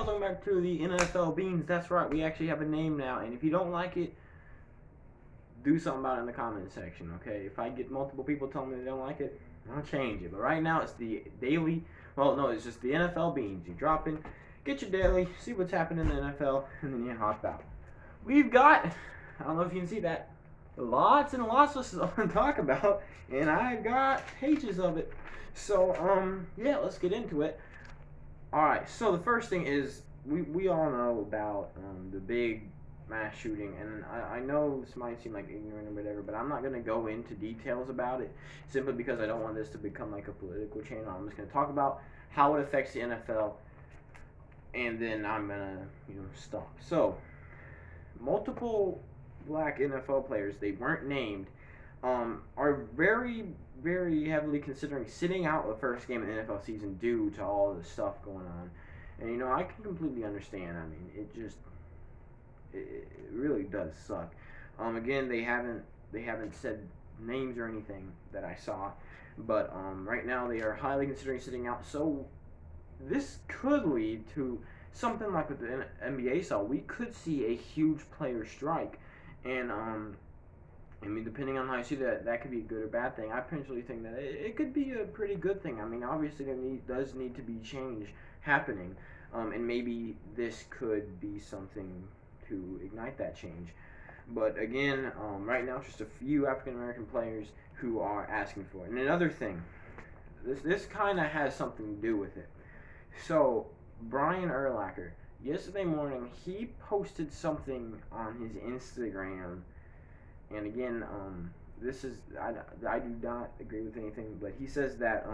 welcome back to the NFL Beans. That's right, we actually have a name now, and if you don't like it, do something about it in the comment section, okay? If I get multiple people telling me they don't like it, I'll change it. But right now, it's the daily, well, no, it's just the NFL Beans. You drop in, get your daily, see what's happening in the NFL, and then you hop out. We've got, I don't know if you can see that, lots and lots of stuff to talk about, and I've got pages of it. So, yeah, let's get into it. Alright, so the first thing is we all know about the big mass shooting, and I know this might seem like ignorant or whatever, but I'm not going to go into details about it simply because I don't want this to become like a political channel. I'm just going to talk about how it affects the NFL, and then I'm going to stop. So, multiple black NFL players, they weren't named, are very, very heavily considering sitting out the first game of the NFL season due to all the stuff going on. And I can completely understand. I mean, it really does suck. Again, they haven't said names or anything that I saw, but right now they are highly considering sitting out. So this could lead to something like what the NBA saw. We could see a huge player strike, and I mean, depending on how you see that, that could be a good or bad thing. I personally think that it could be a pretty good thing. I mean, obviously there does need to be change happening, and maybe this could be something to ignite that change. But again, right now it's just a few African American players who are asking for it. And another thing, this kind of has something to do with it. So Brian Urlacher, yesterday morning, he posted something on his Instagram. And again, this is I do not agree with anything, but he says that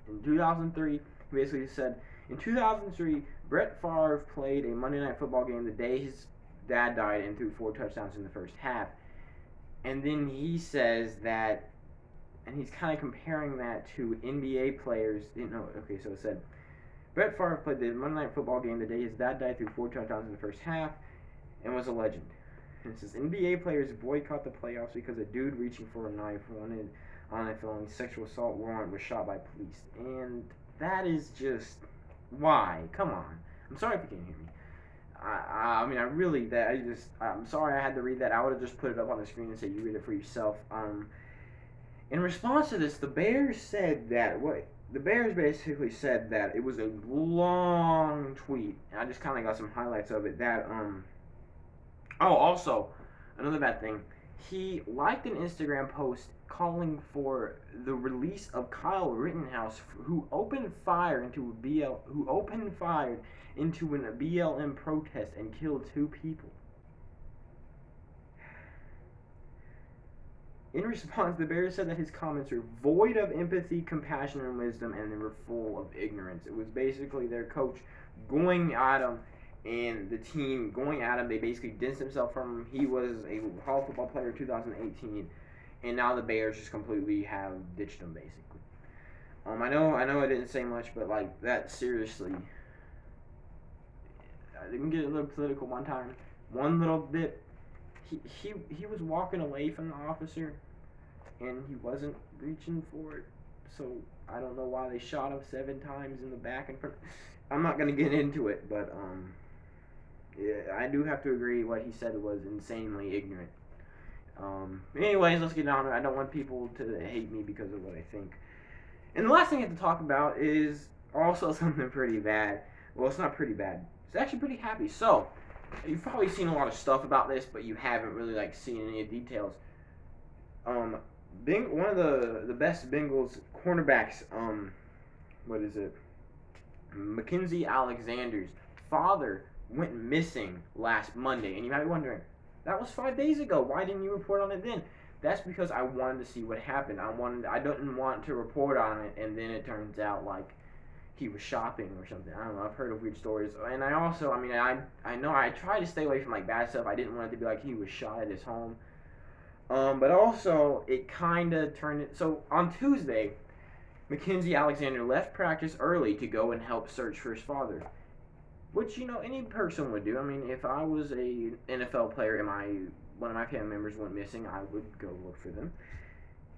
in 2003, he basically said in 2003, Brett Favre played a Monday Night Football game the day his dad died and threw 4 touchdowns in the first half. And then he says that, and he's kind of comparing that to NBA players. Okay, so it said Brett Favre played the Monday Night Football game the day his dad died, threw 4 touchdowns in the first half, and was a legend. And it says NBA players boycott the playoffs because a dude reaching for a knife wanted on a felony sexual assault warrant was shot by police. And that is just why? Come on. I'm sorry if you can't hear me. I'm sorry I had to read that. I would have just put it up on the screen and said you read it for yourself. In response to this, the Bears said that the Bears basically said that it was a long tweet. And I just kind of got some highlights of it. That Oh, also, another bad thing. He liked an Instagram post calling for the release of Kyle Rittenhouse, who opened fire into a BLM protest and killed 2 people. In response, the Bears said that his comments were void of empathy, compassion, and wisdom, and they were full of ignorance. It was basically their coach going at him and the team going at him. They basically distanced themselves from him. He was a Hall of Football player in 2018, and now the Bears just completely have ditched him, basically. I know I didn't say much, but like that, seriously. I didn't get a little political one time, one little bit. He was walking away from the officer, and he wasn't reaching for it. So I don't know why they shot him 7 times in the back and front. I'm not gonna get into it, but yeah, I do have to agree. What he said was insanely ignorant. Anyways, let's get on to it. I don't want people to hate me because of what I think. And the last thing I have to talk about is also something pretty bad. Well, it's not pretty bad. It's actually pretty happy. So, you've probably seen a lot of stuff about this, but you haven't really seen any of the details. One of the best Bengals cornerbacks, what is it? Mackenzie Alexander's father went missing last Monday, and you might be wondering, that was 5 days ago. Why didn't you report on it then? That's because I wanted to see what happened. I didn't want to report on it, and then it turns out like he was shopping or something. I don't know. I've heard of weird stories, and I also, I know I try to stay away from bad stuff. I didn't want it to be like he was shot at his home. But also it kind of turned it. So on Tuesday, Mackenzie Alexander left practice early to go and help search for his father, which any person would do. I mean, if I was a NFL player and one of my family members went missing, I would go look for them.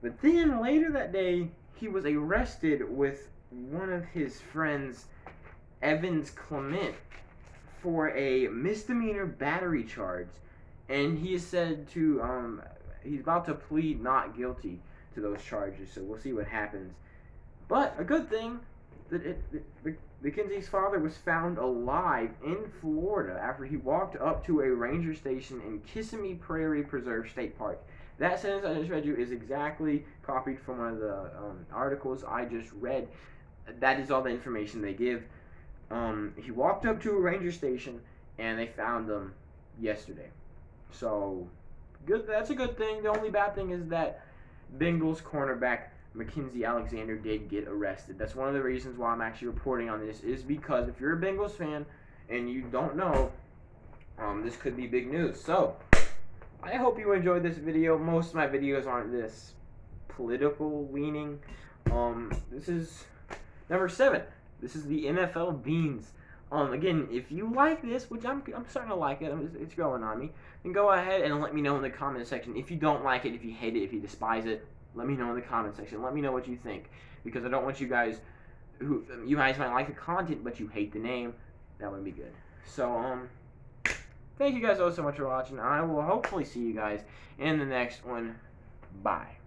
But then later that day, he was arrested with one of his friends Evans Clement for a misdemeanor battery charge, and he is said to he's about to plead not guilty to those charges. So we'll see what happens. But a good thing that Mackenzie's father was found alive in Florida after he walked up to a ranger station in Kissimmee Prairie Preserve State Park. That sentence I just read you is exactly copied from one of the articles I just read. That is all the information they give. He walked up to a ranger station and they found him yesterday. So, good. That's a good thing. The only bad thing is that Bengals cornerback Mackenzie Alexander did get arrested. That's one of the reasons why I'm actually reporting on this, is because if you're a Bengals fan and you don't know, this could be big news. So, I hope you enjoyed this video. Most of my videos aren't this political leaning. This is number 7. This is the NFL Beans. Again, if you like this, which I'm starting to like it, it's growing on me, then go ahead and let me know in the comment section. If you don't like it, if you hate it, if you despise it, let me know in the comment section. Let me know what you think, because I don't want you guys might like the content, but you hate the name. That wouldn't be good. So, thank you guys all so much for watching. I will hopefully see you guys in the next one. Bye.